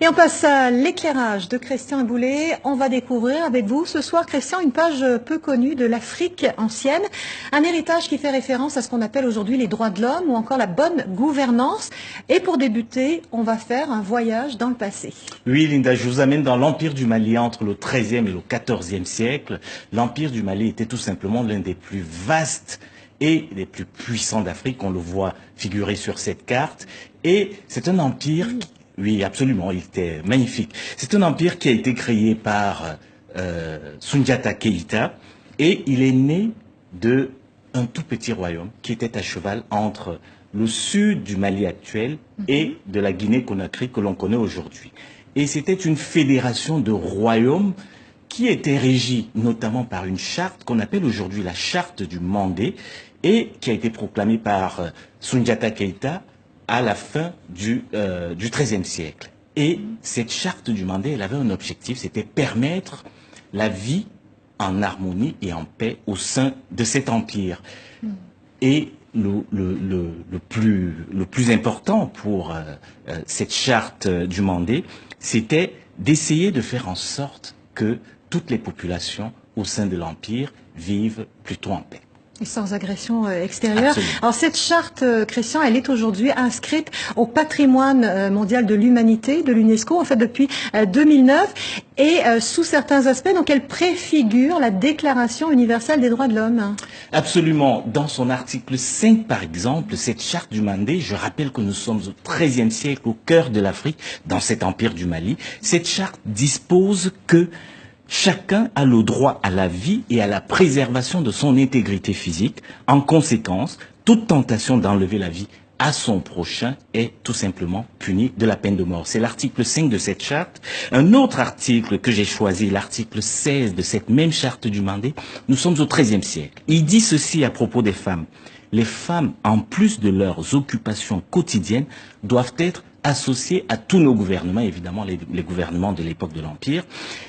Et on passe à l'éclairage de Christian Eboulé. On va découvrir avec vous ce soir, Christian, une page peu connue de l'Afrique ancienne. Un héritage qui fait référence à ce qu'on appelle aujourd'hui les droits de l'homme ou encore la bonne gouvernance. Et pour débuter, on va faire un voyage dans le passé. Oui, Linda, je vous amène dans l'Empire du Mali entre le XIIIe et le XIVe siècle. L'Empire du Mali était tout simplement l'un des plus vastes et les plus puissants d'Afrique. On le voit figurer sur cette carte. Et c'est un empire... Oui, absolument, il était magnifique. C'est un empire qui a été créé par Soundiata Keïta et il est né de un tout petit royaume qui était à cheval entre le sud du Mali actuel et de la Guinée-Conakry que l'on connaît aujourd'hui. Et c'était une fédération de royaumes qui était régie notamment par une charte qu'on appelle aujourd'hui la charte du Mandé et qui a été proclamée par Soundiata Keïta à la fin du XIIIe siècle. Et cette charte du Mandé, elle avait un objectif, c'était permettre la vie en harmonie et en paix au sein de cet empire. Et le plus important pour cette charte du Mandé, c'était d'essayer de faire en sorte que toutes les populations au sein de l'empire vivent plutôt en paix. Et sans agression extérieure. Absolument. Alors cette charte, Christian, elle est aujourd'hui inscrite au patrimoine mondial de l'humanité, de l'UNESCO, en fait depuis 2009, et sous certains aspects, donc elle préfigure la Déclaration universelle des droits de l'homme. Absolument. Dans son article 5, par exemple, cette charte du Mandé, je rappelle que nous sommes au XIIIe siècle, au cœur de l'Afrique, dans cet empire du Mali. Cette charte dispose que chacun a le droit à la vie et à la préservation de son intégrité physique. En conséquence, toute tentation d'enlever la vie à son prochain est tout simplement punie de la peine de mort. C'est l'article 5 de cette charte. Un autre article que j'ai choisi, l'article 16 de cette même charte du Mandé, nous sommes au XIIIe siècle. Il dit ceci à propos des femmes. Les femmes, en plus de leurs occupations quotidiennes, doivent être associés à tous nos gouvernements, évidemment les gouvernements de l'époque de l'Empire.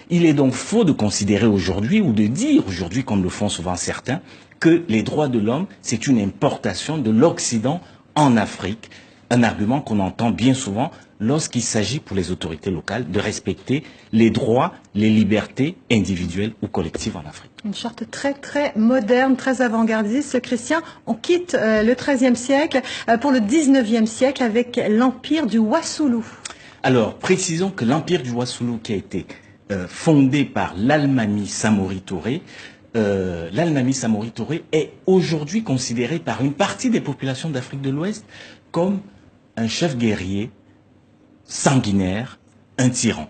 Il est donc faux de considérer aujourd'hui, ou de dire aujourd'hui, comme le font souvent certains, que les droits de l'homme, c'est une importation de l'Occident en Afrique. Un argument qu'on entend bien souvent lorsqu'il s'agit pour les autorités locales de respecter les droits, les libertés individuelles ou collectives en Afrique. Une charte très moderne, très avant-gardiste. Christian, on quitte le XIIIe siècle pour le XIXe siècle avec l'empire du Wassoulou. Alors, précisons que l'empire du Wassoulou qui a été fondé par l'Almami Samori Touré, l'Almami Samori Touré est aujourd'hui considéré par une partie des populations d'Afrique de l'Ouest comme un chef guerrier sanguinaire, un tyran.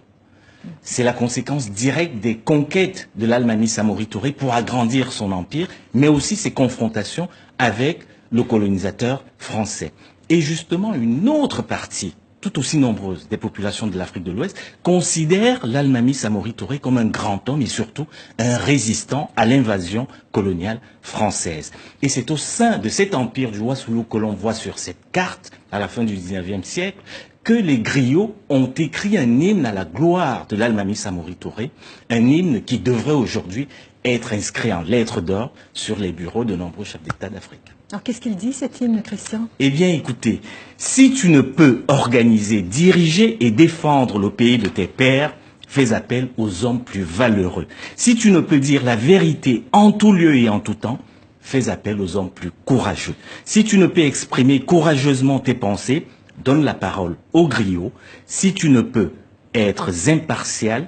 C'est la conséquence directe des conquêtes de l'Almami Samori Touré pour agrandir son empire, mais aussi ses confrontations avec le colonisateur français. Et justement, une autre partie, tout aussi nombreuse, des populations de l'Afrique de l'Ouest, considère l'Almami Samori Touré comme un grand homme et surtout un résistant à l'invasion coloniale française. Et c'est au sein de cet empire du Wassoulou que l'on voit sur cette carte, à la fin du XIXe siècle, que les griots ont écrit un hymne à la gloire de l'Almami Samori Touré, un hymne qui devrait aujourd'hui être inscrit en lettres d'or sur les bureaux de nombreux chefs d'État d'Afrique. Alors qu'est-ce qu'il dit cet hymne, Christian? Eh bien écoutez, si tu ne peux organiser, diriger et défendre le pays de tes pères, fais appel aux hommes plus valeureux. Si tu ne peux dire la vérité en tout lieu et en tout temps, fais appel aux hommes plus courageux. Si tu ne peux exprimer courageusement tes pensées, donne la parole aux griots. Si tu ne peux être impartial,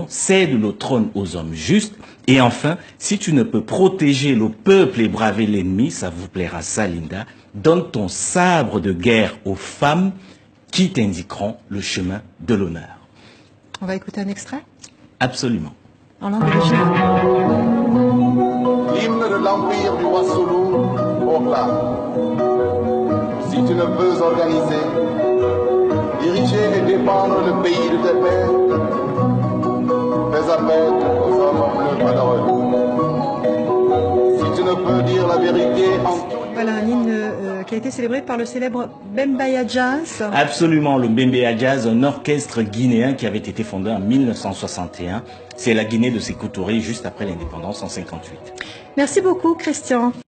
cède le trône aux hommes justes. Et enfin, si tu ne peux protéger le peuple et braver l'ennemi, ça vous plaira ça, Linda, donne ton sabre de guerre aux femmes qui t'indiqueront le chemin de l'honneur. On va écouter un extrait? Absolument. En langue originale. L'hymne de l'empire du Wassoulou proclame: si tu ne peux organiser, diriger et défendre le pays de tes pères, fais appel aux hommes plus valeureux. Si tu ne peux dire la vérité en tout. Voilà un hymne qui a été célébré par le célèbre Bembeya Jazz. Absolument, le Bembeya Jazz, un orchestre guinéen qui avait été fondé en 1961. C'est la Guinée de Sékou Touré juste après l'indépendance en 58. Merci beaucoup, Christian.